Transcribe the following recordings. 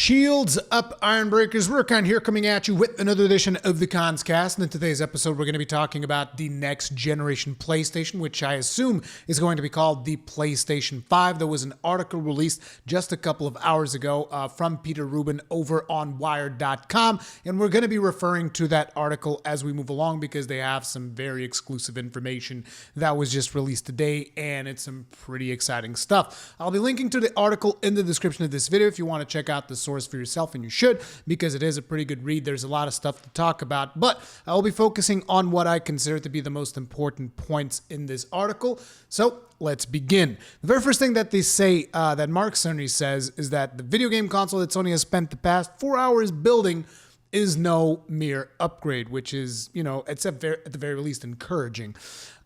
Shields up, Ironbreakers. Rurkon here coming at you with another edition of the Conscast. And in today's episode, we're going to be talking about the next generation PlayStation, which I assume is going to be called the PlayStation 5. There was an article released just a couple of hours ago from Peter Rubin over on Wired.com. And we're going to be referring to that article as we move along because they have some very exclusive information that was just released today. And it's some pretty exciting stuff. I'll be linking to the article in the description of this video if you want to check out the source for yourself, and you should, because it is a pretty good read. There's a lot of stuff to talk about, but I'll be focusing on what I consider to be the most important points in this article. So let's begin. The very first thing that they say, that Mark Cerny says, is that the video game console that Sony has spent the past 4 hours building is no mere upgrade, which is, it's at the very least encouraging.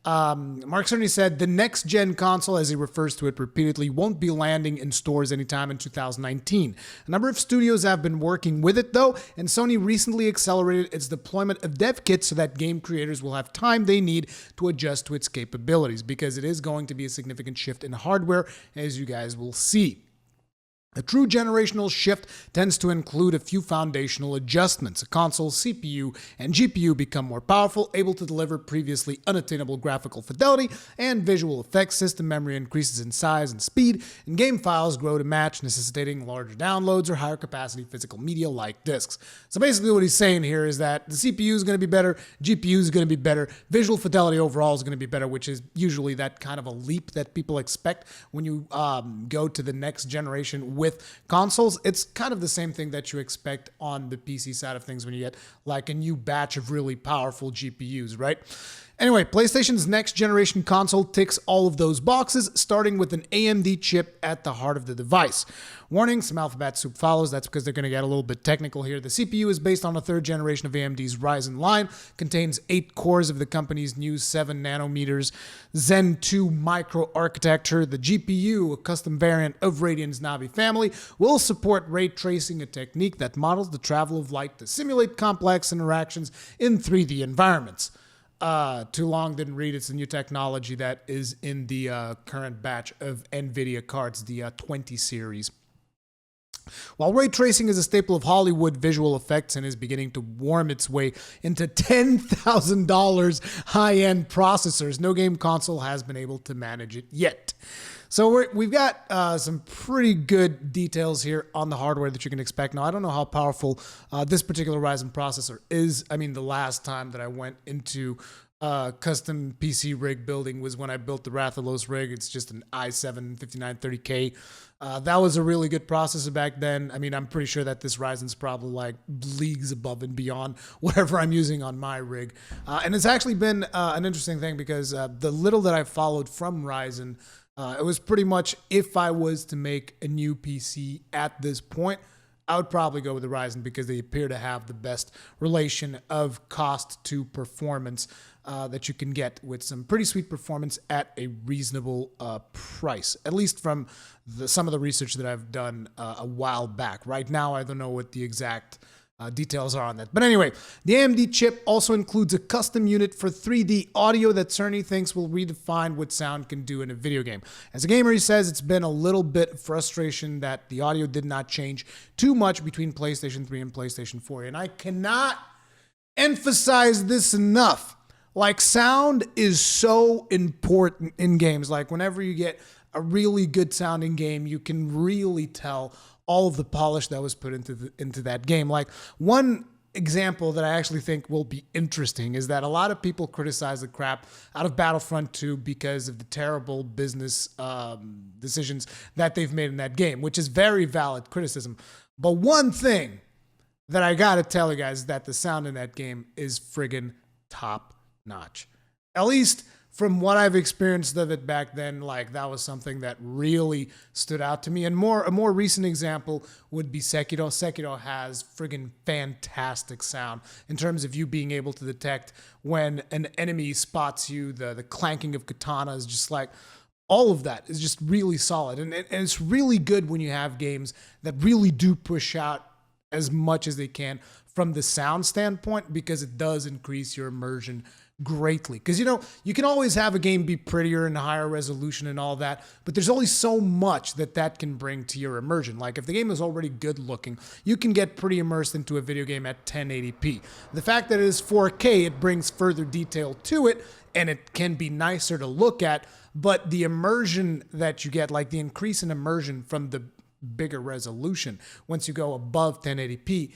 Mark Cerny said the next gen console, as he refers to it repeatedly, won't be landing in stores anytime in 2019. A number of studios have been working with it though, and Sony recently accelerated its deployment of dev kits so that game creators will have time they need to adjust to its capabilities, because it is going to be a significant shift in hardware, as you guys will see. A true generational shift tends to include a few foundational adjustments. A console's CPU and GPU become more powerful, able to deliver previously unattainable graphical fidelity and visual effects. System memory increases in size and speed, and game files grow to match, necessitating larger downloads or higher capacity physical media like discs. So basically what he's saying here is that the CPU is going to be better, GPU is going to be better, visual fidelity overall is going to be better, which is usually that kind of a leap that people expect when you go to the next generation with consoles. It's kind of the same thing that you expect on the PC side of things when you get like a new batch of really powerful GPUs, right? Anyway, PlayStation's next generation console ticks all of those boxes, starting with an AMD chip at the heart of the device. Warning, some alphabet soup follows. That's because they're going to get a little bit technical here. The CPU is based on a third generation of AMD's Ryzen line, contains 8 cores of the company's new 7 nanometers Zen 2 microarchitecture. The GPU, a custom variant of Radeon's Navi family, will support ray tracing, a technique that models the travel of light to simulate complex interactions in 3D environments. Too long, didn't read. It's a new technology that is in the current batch of NVIDIA cards, the 20 series. While ray tracing is a staple of Hollywood visual effects and is beginning to worm its way into $10,000 high-end processors, no game console has been able to manage it yet. So we've got some pretty good details here on the hardware that you can expect. Now, I don't know how powerful this particular Ryzen processor is. I mean, the last time that I went into custom PC rig building was when I built the Rathalos rig. It's just an i7 5930K. That was a really good processor back then. I mean, I'm pretty sure that this Ryzen's probably like leagues above and beyond whatever I'm using on my rig. And it's actually been an interesting thing because the little that I followed from Ryzen, it was pretty much, if I was to make a new PC at this point, I would probably go with the Ryzen because they appear to have the best relation of cost to performance that you can get, with some pretty sweet performance at a reasonable price, at least from some of the research that I've done a while back. Right now, I don't know what the exact details are on that. But anyway, the AMD chip also includes a custom unit for 3D audio that Cerny thinks will redefine what sound can do in a video game. As a gamer, he says it's been a little bit of frustration that the audio did not change too much between PlayStation 3 and PlayStation 4. And I cannot emphasize this enough. Like, sound is so important in games. Like, whenever you get a really good sounding game, you can really tell all of the polish that was put into that game. Like, one example that I actually think will be interesting is that a lot of people criticize the crap out of Battlefront 2 because of the terrible business decisions that they've made in that game, which is very valid criticism. But one thing that I gotta tell you guys is that the sound in that game is friggin' top notch. At least from what I've experienced of it back then, like, that was something that really stood out to me. And a more recent example would be Sekiro. Sekiro has friggin' fantastic sound in terms of you being able to detect when an enemy spots you. The clanking of katana is just like, all of that is just really solid. And it's really good when you have games that really do push out as much as they can from the sound standpoint, because it does increase your immersion greatly. Because, you can always have a game be prettier and higher resolution and all that, but there's only so much that can bring to your immersion. Like, if the game is already good looking, you can get pretty immersed into a video game at 1080p. The fact that it is 4K, it brings further detail to it, and it can be nicer to look at, but the immersion that you get, like the increase in immersion from the bigger resolution, once you go above 1080p,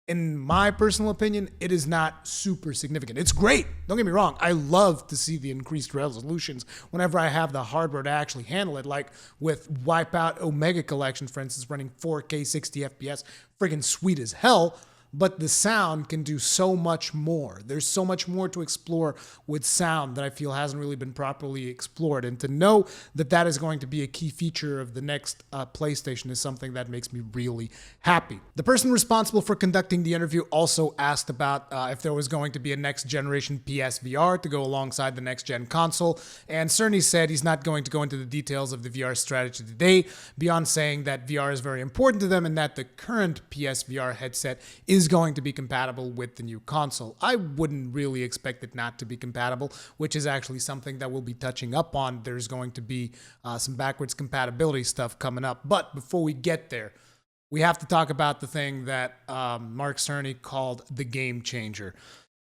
in my personal opinion, it is not super significant. It's great. Don't get me wrong. I love to see the increased resolutions whenever I have the hardware to actually handle it. Like with Wipeout Omega Collection, for instance, running 4K 60 FPS, friggin' sweet as hell. But the sound can do so much more. There's so much more to explore with sound that I feel hasn't really been properly explored. And to know that is going to be a key feature of the next PlayStation is something that makes me really happy. The person responsible for conducting the interview also asked about if there was going to be a next generation PSVR to go alongside the next gen console. And Cerny said he's not going to go into the details of the VR strategy today, beyond saying that VR is very important to them and that the current PSVR headset is going to be compatible with the new console. I wouldn't really expect it not to be compatible, which is actually something that we'll be touching up on. There's going to be some backwards compatibility stuff coming up. But before we get there, we have to talk about the thing that Mark Cerny called the game changer.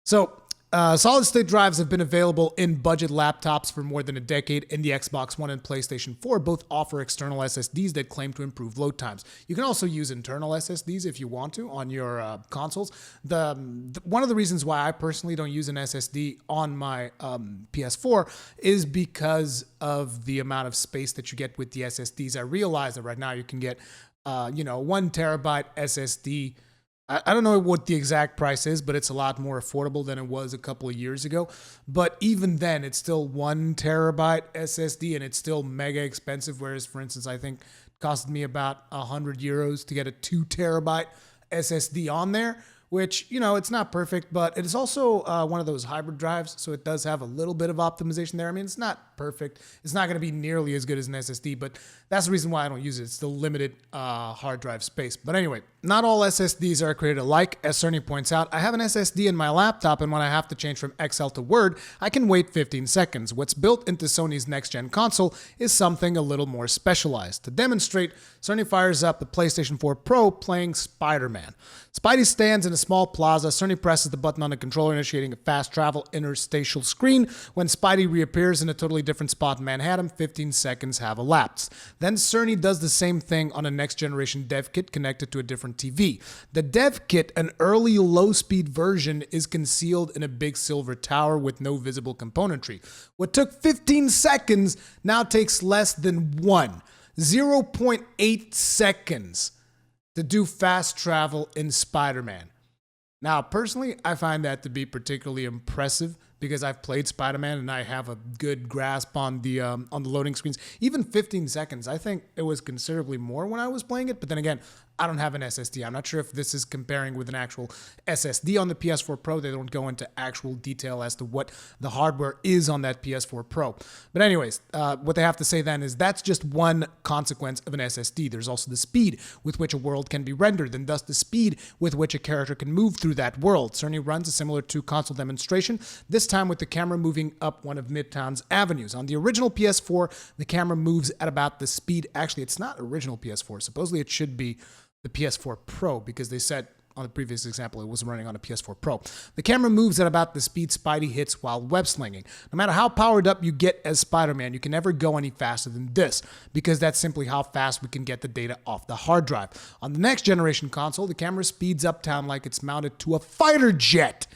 So, solid-state drives have been available in budget laptops for more than a decade, and the Xbox One and PlayStation 4 both offer external SSDs that claim to improve load times. You can also use internal SSDs if you want to on your consoles. One of the reasons why I personally don't use an SSD on my PS4 is because of the amount of space that you get with the SSDs. I realize that right now you can get 1 terabyte SSD. I don't know what the exact price is, but it's a lot more affordable than it was a couple of years ago. But even then, it's still 1 terabyte SSD, and it's still mega expensive. Whereas, for instance, I think it costed me about €100 to get a 2 terabyte SSD on there, which, it's not perfect, but it is also one of those hybrid drives, so it does have a little bit of optimization there. I mean, it's not perfect. It's not going to be nearly as good as an SSD, but that's the reason why I don't use it. It's the limited hard drive space. But anyway, not all SSDs are created alike. As Cerny points out, I have an SSD in my laptop, and when I have to change from Excel to Word, I can wait 15 seconds. What's built into Sony's next-gen console is something a little more specialized. To demonstrate, Cerny fires up the PlayStation 4 Pro playing Spider-Man. Spidey stands in a small plaza. Cerny presses the button on the controller, initiating a fast travel interstitial screen. When Spidey reappears in a totally different spot in Manhattan, 15 seconds have elapsed. Then Cerny does the same thing on a next-generation dev kit connected to a different TV. The dev kit, an early low-speed version, is concealed in a big silver tower with no visible componentry. What took 15 seconds now takes less than 0.8 seconds to do fast travel in Spider-Man. Now, personally, I find that to be particularly impressive because I've played Spider-Man and I have a good grasp on the loading screens. Even 15 seconds, I think it was considerably more when I was playing it. But then again, I don't have an SSD. I'm not sure if this is comparing with an actual SSD on the PS4 Pro. They don't go into actual detail as to what the hardware is on that PS4 Pro. But anyways, what they have to say then is that's just one consequence of an SSD. There's also the speed with which a world can be rendered, and thus the speed with which a character can move through that world. Cerny runs a similar to console demonstration, this time with the camera moving up one of Midtown's avenues. On the original PS4, the camera moves at about the speed. Actually, it's not original PS4. Supposedly it should be the PS4 Pro, because they said on the previous example it was running on a PS4 Pro. The camera moves at about the speed Spidey hits while web slinging. No matter how powered up you get as Spider-Man, you can never go any faster than this, because that's simply how fast we can get the data off the hard drive. On the next generation console, the camera speeds uptown like it's mounted to a fighter jet.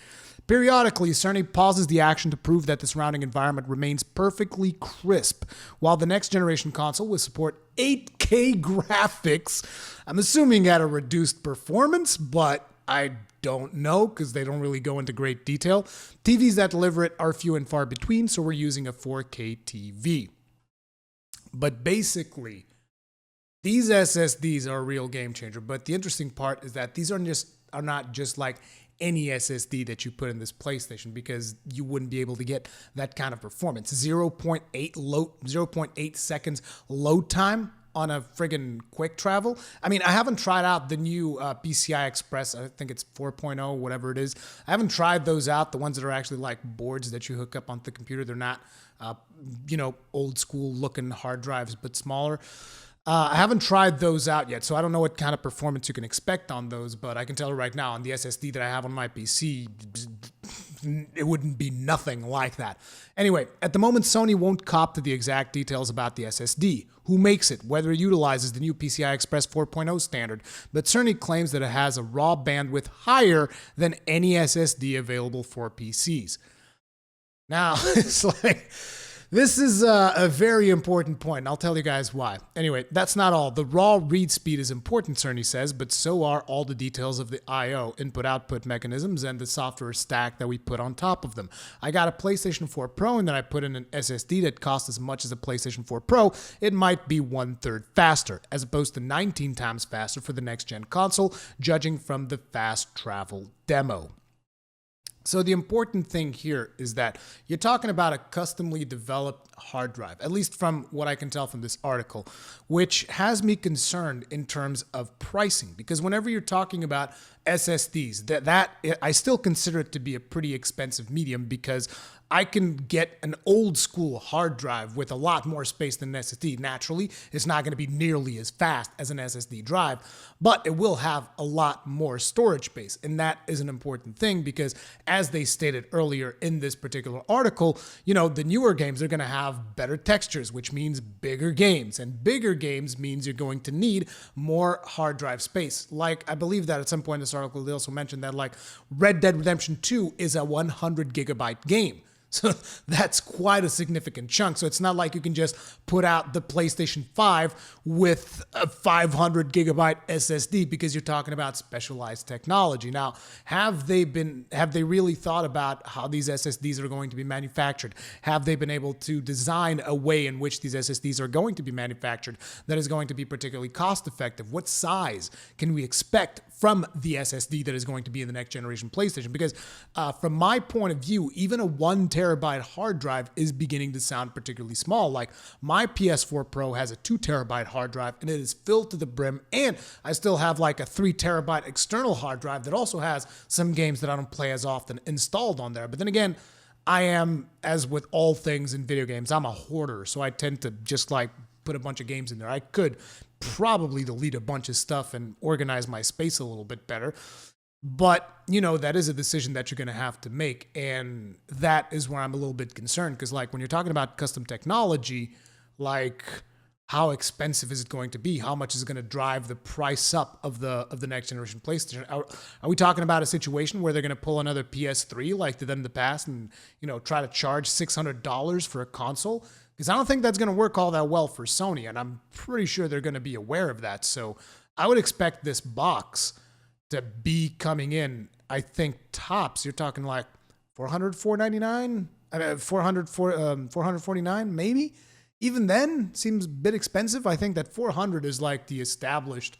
Periodically, Cerny pauses the action to prove that the surrounding environment remains perfectly crisp. While the next generation console will support 8K graphics, I'm assuming at a reduced performance, but I don't know because they don't really go into great detail. TVs that deliver it are few and far between, so we're using a 4K TV. But basically, these SSDs are a real game changer. But the interesting part is that these are not just like any SSD that you put in this PlayStation, because you wouldn't be able to get that kind of performance. 0.8 seconds load time. on a friggin' quick travel. I mean, I haven't tried out the new PCI Express. I think it's 4.0, whatever it is. I haven't tried those out, the ones that are actually like boards that you hook up onto the computer. They're not, old school looking hard drives, but smaller. I haven't tried those out yet, so I don't know what kind of performance you can expect on those, but I can tell you right now, on the SSD that I have on my PC, it wouldn't be nothing like that. Anyway, at the moment, Sony won't cop to the exact details about the SSD, who makes it, whether it utilizes the new PCI Express 4.0 standard, but Sony claims that it has a raw bandwidth higher than any SSD available for PCs. Now, it's like... This is a very important point, and I'll tell you guys why. Anyway, that's not all. The raw read speed is important, Cerny says, but so are all the details of the I/O, input-output mechanisms, and the software stack that we put on top of them. I got a PlayStation 4 Pro, and then I put in an SSD that costs as much as a PlayStation 4 Pro. It might be 1/3 faster, as opposed to 19 times faster for the next-gen console, judging from the fast travel demo. So the important thing here is that you're talking about a customly developed hard drive, at least from what I can tell from this article, which has me concerned in terms of pricing, because whenever you're talking about SSDs, that I still consider it to be a pretty expensive medium, because I can get an old school hard drive with a lot more space than an SSD. Naturally, it's not going to be nearly as fast as an SSD drive, but it will have a lot more storage space. And that is an important thing, because as they stated earlier in this particular article, the newer games are going to have better textures, which means bigger games. And bigger games means you're going to need more hard drive space. Like, I believe that at some point in this article, they also mentioned that like Red Dead Redemption 2 is a 100 gigabyte game. So that's quite a significant chunk. So it's not like you can just put out the PlayStation 5 with a 500 gigabyte SSD, because you're talking about specialized technology. Now, have they really thought about how these SSDs are going to be manufactured? Have they been able to design a way in which these SSDs are going to be manufactured that is going to be particularly cost effective? What size can we expect from the SSD that is going to be in the next generation PlayStation? Because from my point of view, even a 1 terabyte hard drive is beginning to sound particularly small. Like, my PS4 Pro has a 2 terabyte hard drive, and it is filled to the brim, and I still have like a 3 terabyte external hard drive that also has some games that I don't play as often installed on there. But then again, I am, as with all things in video games, I'm a hoarder, so I tend to just like put a bunch of games in there. I could probably delete a bunch of stuff and organize my space a little bit better. But, that is a decision that you're going to have to make. And that is where I'm a little bit concerned. Because, like, when you're talking about custom technology, like, how expensive is it going to be? How much is it going to drive the price up of the next generation PlayStation? Are we talking about a situation where they're going to pull another PS3 like they did in the past and, try to charge $600 for a console? Because I don't think that's going to work all that well for Sony, and I'm pretty sure they're going to be aware of that. So I would expect this box to be coming in, I think, tops. You're talking like $400, $499, $449, maybe? Even then, seems a bit expensive. I think that $400 is like the established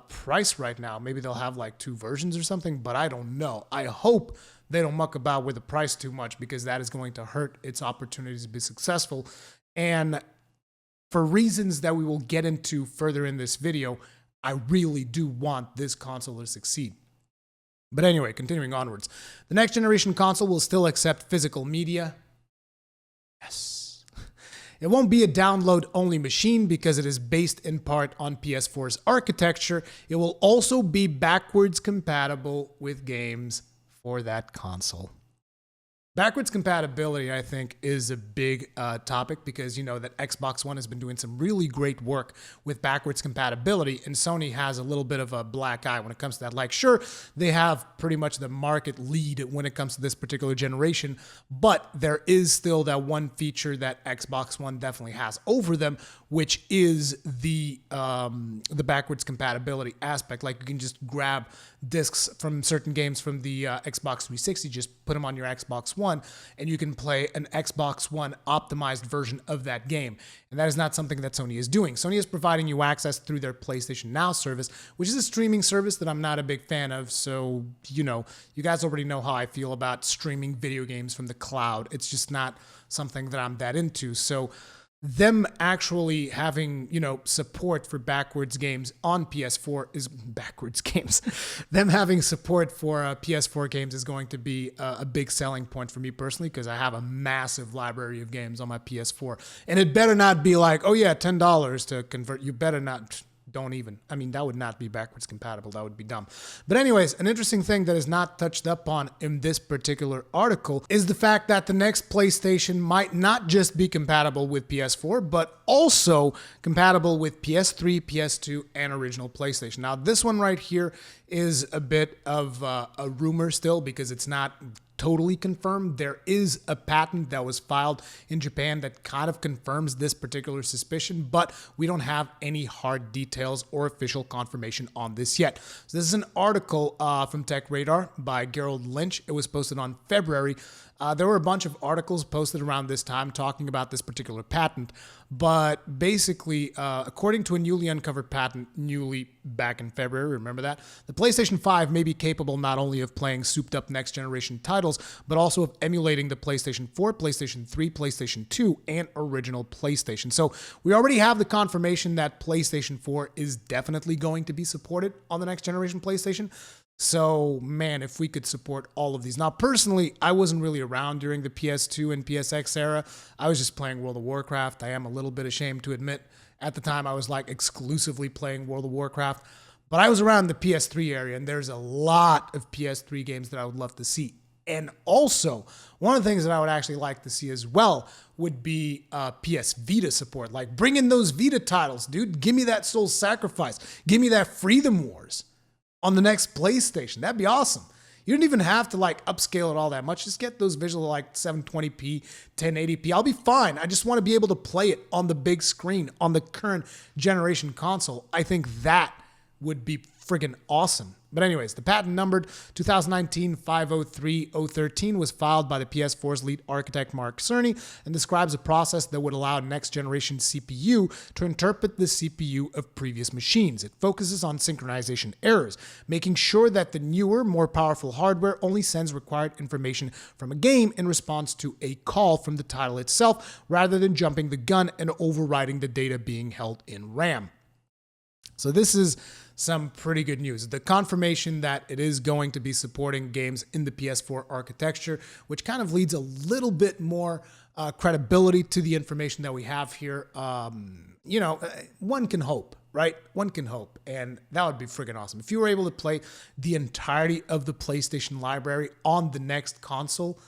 price right now. Maybe they'll have like 2 versions or something, but I don't know. I hope they don't muck about with the price too much, because that is going to hurt its opportunities to be successful. And for reasons that we will get into further in this video, I really do want this console to succeed. But anyway, continuing onwards. The next generation console will still accept physical media. Yes. It won't be a download-only machine because it is based in part on PS4's architecture. It will also be backwards compatible with games for that console. Backwards compatibility, I think, is a big topic, because that Xbox One has been doing some really great work with backwards compatibility, and Sony has a little bit of a black eye when it comes to that. Like, sure, they have pretty much the market lead when it comes to this particular generation, but there is still that one feature that Xbox One definitely has over them, which is the backwards compatibility aspect. Like, you can just grab discs from certain games from the Xbox 360, just put them on your Xbox One, and you can play an Xbox One optimized version of that game. And that is not something that Sony is doing. Sony is providing you access through their PlayStation Now service, which is a streaming service that I'm not a big fan of. So, you guys already know how I feel about streaming video games from the cloud. It's just not something that I'm that into. So them actually having, support for backwards games on PS4 is backwards games. Them having support for PS4 games is going to be a big selling point for me personally, because I have a massive library of games on my PS4. And it better not be like, oh yeah, $10 to convert. You better not. Don't even. I mean, that would not be backwards compatible. That would be dumb. But anyways, an interesting thing that is not touched up on in this particular article is the fact that the next PlayStation might not just be compatible with PS4, but also compatible with PS3, PS2, and original PlayStation. Now, this one right here is a bit of a rumor still, because it's not totally confirmed. There is a patent that was filed in Japan that kind of confirms this particular suspicion, but we don't have any hard details or official confirmation on this yet. So this is an article from Tech Radar by Gerald Lynch. It was posted on February. There were a bunch of articles posted around this time talking about this particular patent, but basically, according to a newly uncovered patent, back in February, remember that? The PlayStation 5 may be capable not only of playing souped-up next-generation titles, but also of emulating the PlayStation 4, PlayStation 3, PlayStation 2, and original PlayStation. So we already have the confirmation that PlayStation 4 is definitely going to be supported on the next-generation PlayStation. So, man, if we could support all of these. Now, personally, I wasn't really around during the PS2 and PSX era. I was just playing World of Warcraft. I am a little bit ashamed to admit. At the time, I was like exclusively playing World of Warcraft. But I was around the PS3 area, and there's a lot of PS3 games that I would love to see. And also, one of the things that I would actually like to see as well would be PS Vita support. Like, bring in those Vita titles, dude. Give me that Soul Sacrifice. Give me that Freedom Wars on the next PlayStation. That'd be awesome. You don't even have to like upscale it all that much. Just get those visual like 720p, 1080p. I'll be fine. I just want to be able to play it on the big screen on the current generation console. I think that would be friggin' awesome. But anyways, the patent numbered 2019-503-013 was filed by the PS4's lead architect Mark Cerny and describes a process that would allow next-generation CPU to interpret the CPU of previous machines. It focuses on synchronization errors, making sure that the newer, more powerful hardware only sends required information from a game in response to a call from the title itself, rather than jumping the gun and overriding the data being held in RAM. So this is some pretty good news. The confirmation that it is going to be supporting games in the PS4 architecture, which kind of leads a little bit more credibility to the information that we have here. One can hope, right? One can hope, and that would be friggin' awesome. If you were able to play the entirety of the PlayStation library on the next console,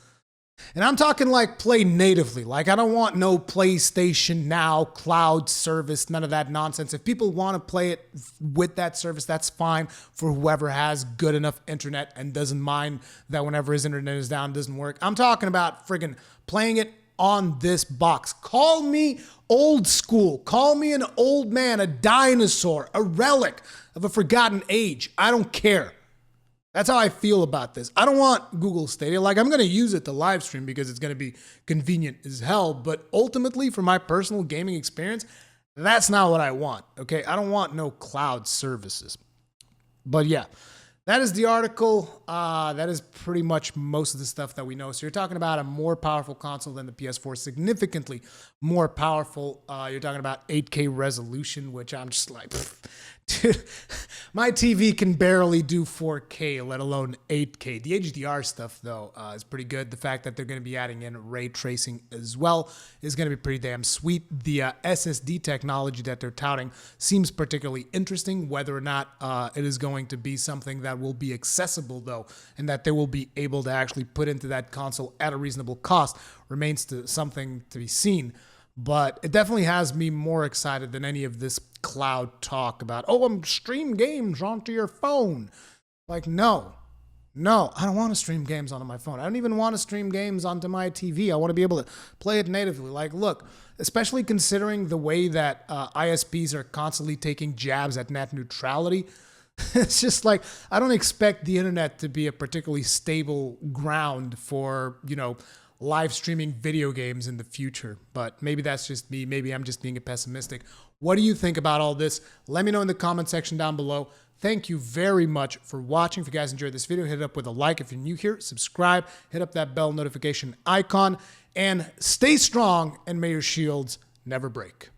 and I'm talking like play natively. Like, I don't want no PlayStation Now cloud service, none of that nonsense. If people want to play it with that service, that's fine for whoever has good enough internet and doesn't mind that whenever his internet is down, it doesn't work. I'm talking about friggin' playing it on this box. Call me old school. Call me an old man, a dinosaur, a relic of a forgotten age. I don't care. That's how I feel about this. I don't want Google Stadia. Like, I'm going to use it to live stream because it's going to be convenient as hell. But ultimately, for my personal gaming experience, that's not what I want. Okay, I don't want no cloud services. But yeah, that is the article. That is pretty much most of the stuff that we know. So you're talking about a more powerful console than the PS4, significantly more powerful. You're talking about 8K resolution, which I'm just like, dude, my TV can barely do 4K, let alone 8K. The HDR stuff, though, is pretty good. The fact that they're going to be adding in ray tracing as well is going to be pretty damn sweet. The SSD technology that they're touting seems particularly interesting. Whether or not it is going to be something that will be accessible, though, and that they will be able to actually put into that console at a reasonable cost remains something to be seen. But it definitely has me more excited than any of this cloud talk about, oh, I'm stream games onto your phone. Like, no, I don't want to stream games onto my phone. I don't even want to stream games onto my TV. I want to be able to play it natively. Like, look, especially considering the way that ISPs are constantly taking jabs at net neutrality. It's just like, I don't expect the internet to be a particularly stable ground for, live streaming video games in the future. But maybe that's just me. Maybe I'm just being a pessimistic. What do you think about all this? Let me know in the comment section down below. Thank you very much for watching. If you guys enjoyed this video, hit it up with a like. If you're new here, subscribe, hit up that bell notification icon, and stay strong, and may your shields never break.